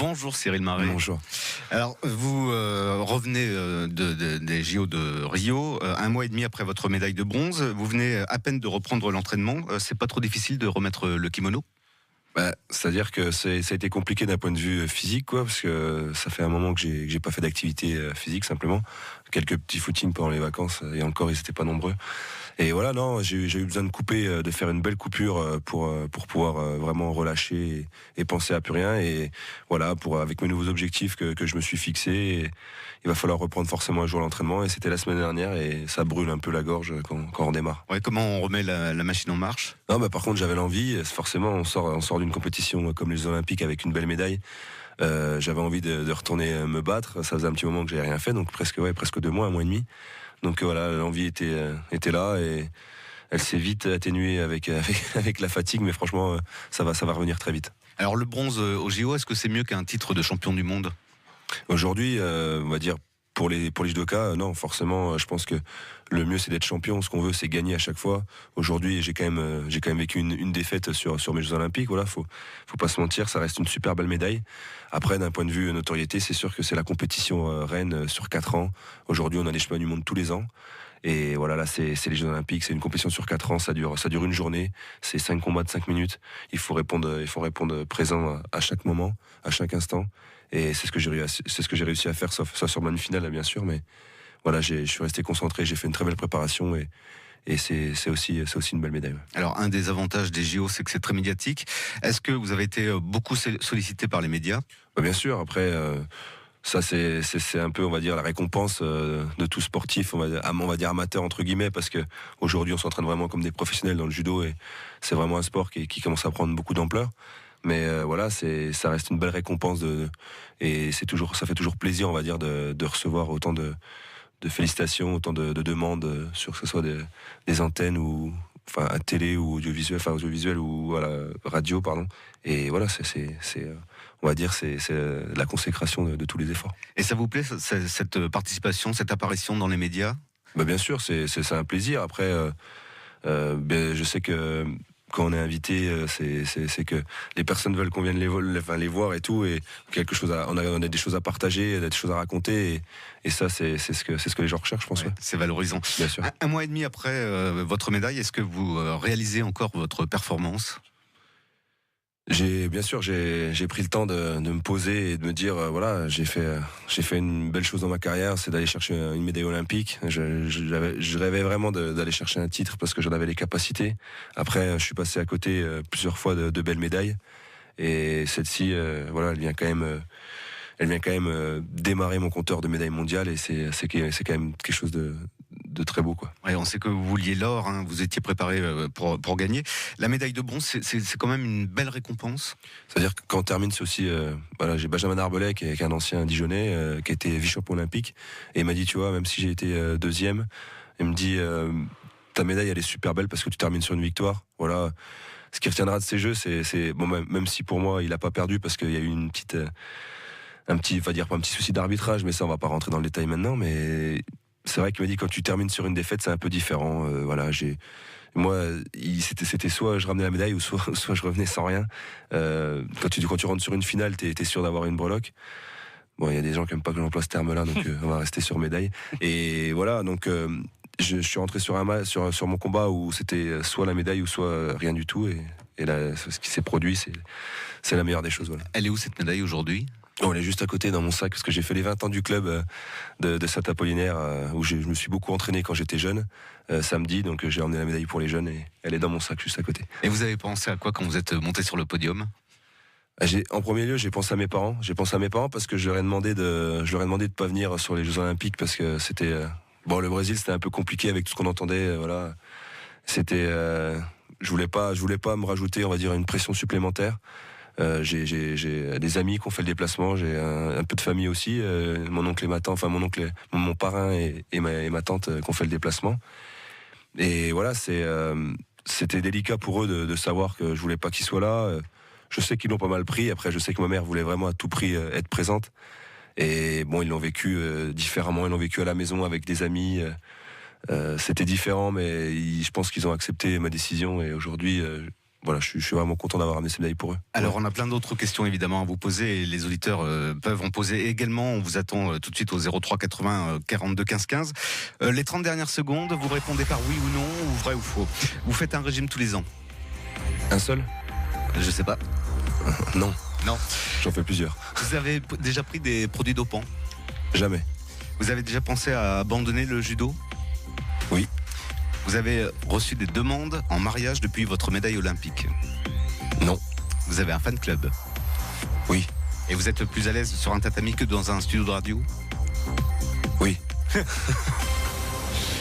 Bonjour Cyril Marais. Bonjour. Alors vous revenez des JO de Rio, un mois et demi après votre médaille de bronze. Vous venez à peine de reprendre l'entraînement. C'est pas trop difficile de remettre le kimono? C'est-à-dire que ça a été compliqué d'un point de vue physique, quoi, parce que ça fait un moment que j'ai pas fait d'activité physique, simplement. Quelques petits footings pendant les vacances, et encore ils étaient pas nombreux. Et voilà, non, j'ai eu besoin de couper, de faire une belle coupure pour pouvoir vraiment relâcher et penser à plus rien. Et voilà, avec mes nouveaux objectifs que je me suis fixés, il va falloir reprendre forcément un jour l'entraînement. Et c'était la semaine dernière, et ça brûle un peu la gorge quand on démarre. Ouais, comment on remet la machine en marche? Non, par contre, j'avais l'envie. Forcément, on sort d'une compétition comme les Olympiques avec une belle médaille. J'avais envie de retourner me battre. Ça faisait un petit moment que j'avais rien fait, donc presque 2 mois, un mois et demi. Donc voilà, l'envie était là, et elle s'est vite atténuée avec la fatigue, mais franchement, ça va revenir très vite. Alors le bronze au JO, est-ce que c'est mieux qu'un titre de champion du monde? Aujourd'hui, on va dire, pour les judokas, non, forcément, je pense que le mieux c'est d'être champion. Ce qu'on veut, c'est gagner à chaque fois. Aujourd'hui, j'ai quand même vécu une défaite sur mes Jeux Olympiques. Voilà, faut pas se mentir, ça reste une super belle médaille. Après, d'un point de vue notoriété, c'est sûr que c'est la compétition reine sur 4 ans. Aujourd'hui, on a les championnats du monde tous les ans. Et voilà, là, c'est les Jeux Olympiques, c'est une compétition sur 4 ans, ça dure une journée, c'est 5 combats de 5 minutes. Il faut répondre présent à chaque moment, à chaque instant. Et c'est ce que j'ai réussi à faire, sauf sur ma finale, bien sûr, mais voilà, je suis resté concentré, j'ai fait une très belle préparation, et c'est aussi une belle médaille. Alors un des avantages des JO, c'est que c'est très médiatique. Est-ce que vous avez été beaucoup sollicité par les médias? Bien sûr, après, ça c'est un peu, on va dire, la récompense de tout sportif, on va dire amateur entre guillemets, parce que aujourd'hui on s'entraîne vraiment comme des professionnels dans le judo, et c'est vraiment un sport qui commence à prendre beaucoup d'ampleur. Mais voilà, ça reste une belle récompense et ça fait toujours plaisir, on va dire, de recevoir autant de félicitations, autant de demandes sur que ce soit des antennes ou à télé ou audiovisuel ou à la radio, pardon. Et voilà, on va dire, c'est la consécration de tous les efforts. Et ça vous plaît, cette participation, cette apparition dans les médias? Bien sûr, c'est un plaisir. Après, je sais que quand on est invité, c'est que les personnes veulent qu'on vienne les voir et tout, et on a des choses à partager, des choses à raconter, et ça c'est ce que les gens recherchent, je pense. Ouais. C'est valorisant. Bien sûr. Un mois et demi après votre médaille, est-ce que vous réalisez encore votre performance? Bien sûr, j'ai pris le temps de me poser et de me dire, voilà, j'ai fait une belle chose dans ma carrière, c'est d'aller chercher une médaille olympique. Je rêvais vraiment d'aller chercher un titre parce que j'en avais les capacités. Après, je suis passé à côté plusieurs fois de belles médailles, et celle-ci, voilà, elle vient quand même démarrer mon compteur de médailles mondiales, et c'est quand même quelque chose de très beau, quoi. Ouais, on sait que vous vouliez l'or, hein, vous étiez préparé pour gagner. La médaille de bronze, c'est quand même une belle récompense. C'est-à-dire que quand on termine, c'est aussi, voilà, j'ai Benjamin Arbelay qui est un ancien Dijonnais, qui a été vice-champion olympique, et il m'a dit, tu vois, même si j'ai été deuxième, il me dit, ta médaille elle est super belle parce que tu termines sur une victoire. Voilà. Ce qui retiendra de ces jeux, c'est bon, même si pour moi il a pas perdu parce qu'il y a eu un petit souci d'arbitrage, mais ça on va pas rentrer dans le détail maintenant, mais c'est vrai qu'il m'a dit, quand tu termines sur une défaite, c'est un peu différent. Voilà, c'était soit je ramenais la médaille, ou soit je revenais sans rien. Quand tu rentres sur une finale, t'es sûr d'avoir une breloque. Bon, il y a des gens qui aiment pas que j'emploie ce terme-là, donc on va rester sur médaille. Et voilà, donc je suis rentré sur mon combat où c'était soit la médaille ou soit rien du tout. Et là, ce qui s'est produit, c'est la meilleure des choses. Voilà. Elle est où cette médaille aujourd'hui? Elle est juste à côté dans mon sac, parce que j'ai fait les 20 ans du club de Saint-Apollinaire, où je me suis beaucoup entraîné quand j'étais jeune, samedi, donc j'ai emmené la médaille pour les jeunes, et elle est dans mon sac juste à côté. Et vous avez pensé à quoi quand vous êtes monté sur le podium? En premier lieu, j'ai pensé à mes parents. J'ai pensé à mes parents parce que je leur ai demandé de pas venir sur les Jeux Olympiques, parce que c'était le Brésil, c'était un peu compliqué avec tout ce qu'on entendait. Voilà, c'était je voulais pas me rajouter, on va dire, une pression supplémentaire. J'ai des amis qui ont fait le déplacement, j'ai un peu de famille aussi, mon oncle et ma tante, mon parrain et ma tante qui ont fait le déplacement. Et voilà, c'était délicat pour eux de savoir que je voulais pas qu'ils soient là. Je sais qu'ils l'ont pas mal pris. Après, je sais que ma mère voulait vraiment à tout prix être présente. Et bon, ils l'ont vécu différemment. Ils l'ont vécu à la maison avec des amis. C'était différent, mais je pense qu'ils ont accepté ma décision. Et aujourd'hui, voilà, je suis vraiment content d'avoir ramené ces médailles pour eux. Alors, on a plein d'autres questions évidemment à vous poser et les auditeurs peuvent en poser également. On vous attend tout de suite au 03 80 42 15 15. Les 30 dernières secondes, vous répondez par oui ou non, ou vrai ou faux. Vous faites un régime tous les ans? Un seul? Je sais pas. Non. Non. J'en fais plusieurs. Vous avez déjà pris des produits dopants? Jamais. Vous avez déjà pensé à abandonner le judo? Oui. Vous avez reçu des demandes en mariage depuis votre médaille olympique? Non. Vous avez un fan club? Oui. Et vous êtes plus à l'aise sur un tatami que dans un studio de radio? Oui.